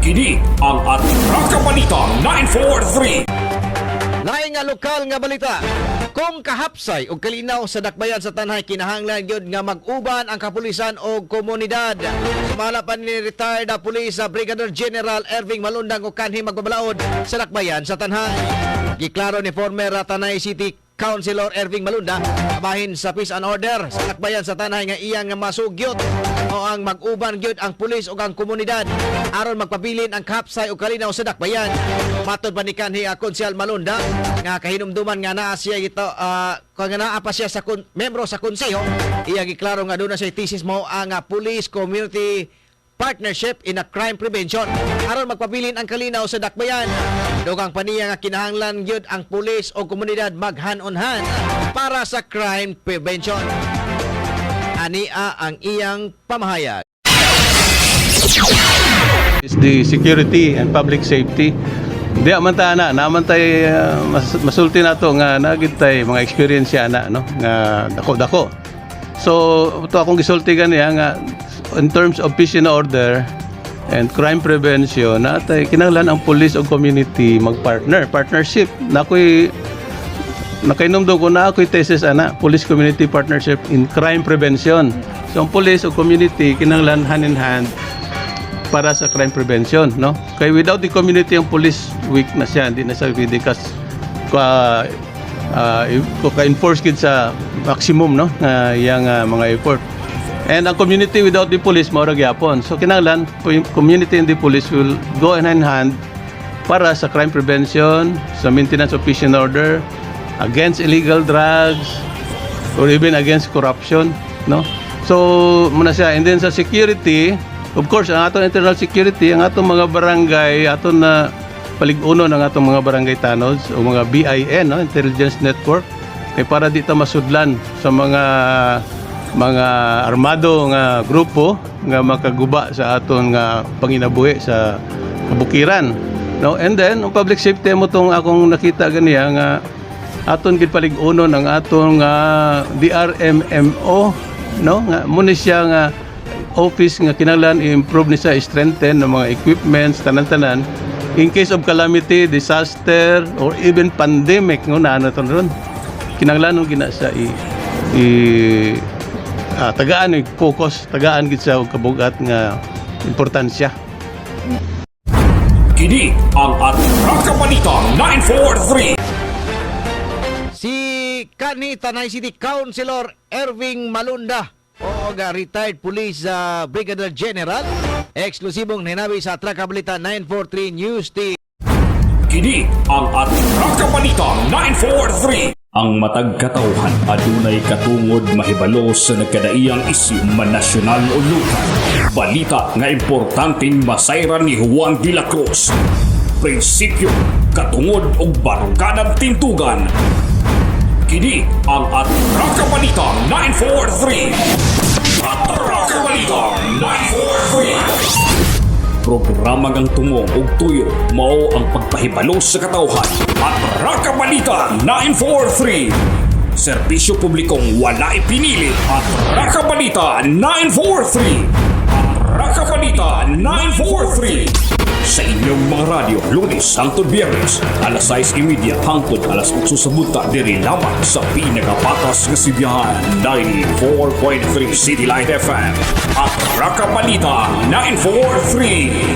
Kini ang Atraka Balita 943. Laing nga lokal nga balita. Kung kahapsay o kalinaw sa dakbayan sa tanhay, kinahanglan yun nga mag-uban ang kapulisan o komunidad. Sumala pa ni retired na pulis sa Brigadier General Erving Malundang o kanhi magbabalaod sa dakbayan sa tanhay. Giklaro ni former Tanay City Councilor Erving Malunda bahin sa peace and order sa dakbayan sa tanhay nga iyang masugyot o ang mag-uban gyud ang pulis o ang komunidad aron magpabilin ang kahapsay o kalinaw sa dakbayan. Matod pa ni kanhi Konsyal Malunda nga kahinumduman nga naa siya ito kung naa pa siya sa membro sa konseho, iya giklaro nga doon na siya thesis mo ang police community partnership in a crime prevention aron magpabilin ang kalinaw sa dakbayan. Dugang paniya nga kinahanglan gyud ang pulis o komunidad mag-hand-on-hand para sa crime prevention. Ania ang iyang pamahayag. Is the security and public safety. Di amanta na naman tay masulti nato nga nagitay mga experience ana no nga dako-dako. So ito akong gisulti ganiya nga in terms of peace and order and crime prevention natay kinahanglan ang police o community partnership na ko'y nakainomdom ko na ako'y thesis ana police community partnership in crime prevention. So ang police o community kinahanglan hand in hand para sa crime prevention, no? Kaya without the community, ang police weak na siya, hindi na siya vidikas ka-enforce kid sa maximum, no? Yang mga effort. And ang community without the police, maurag yapon. So kinahanglan, community and the police will go hand in hand para sa crime prevention, sa maintenance of peace and order, against illegal drugs, or even against corruption, no? So muna siya. And then sa security, of course, ang atong internal security, ang atong mga barangay, atong na paliguno ng atong mga barangay tanods o mga BIN, no? Intelligence Network, kay para dito masudlan sa mga armado nga grupo nga makaguba sa aton nga panginabuhi sa kabukiran, no? And then ang public safety mo tong akong nakita ganiya nga aton gid paliguno ng atong DRMMO, no? Nga muna siya nga office nga kinahanglan i-improve ni sa strengthen ng mga equipments tanan-tanan in case of calamity, disaster or even pandemic nguna ano to ron kinahanglan ng gina sa tagaan focus tagaan gid sa kabugat nga importansya. Kini ang Atraka Balita 943. Si kanhi Tanay City Councilor Erving Malunda o retired police Brigadier General, eksklusibong ninabi sa Atraka Balita 943 News Team. Kini ang Atraka Balita 943. Ang matag katawhan adunay katungod mahibalo sa nagkadaiyang isyu man nasyonal o lokal. Balita nga importanteng masayran ni Juan de la Cruz. Prinsipyo, katungod ug baruganang tintugan. Kini ang Atraka Balita 943. Atraka Balita 943. Programa ngang tungong ug tuyo mao ang pagpahibalo sa katawhan. Atraka Balita 943. Serbisyo publikong wala ipinili. Atraka Balita 943. Atraka Balita 943. Sa inyong mga radyo, Lunes hangtod Biyernes, alas 6:30 hangtod alas 8 sa buta diri lamang sa pinagapatas nga sibiyahan 94.3 City Light FM at Atraka Balita 943.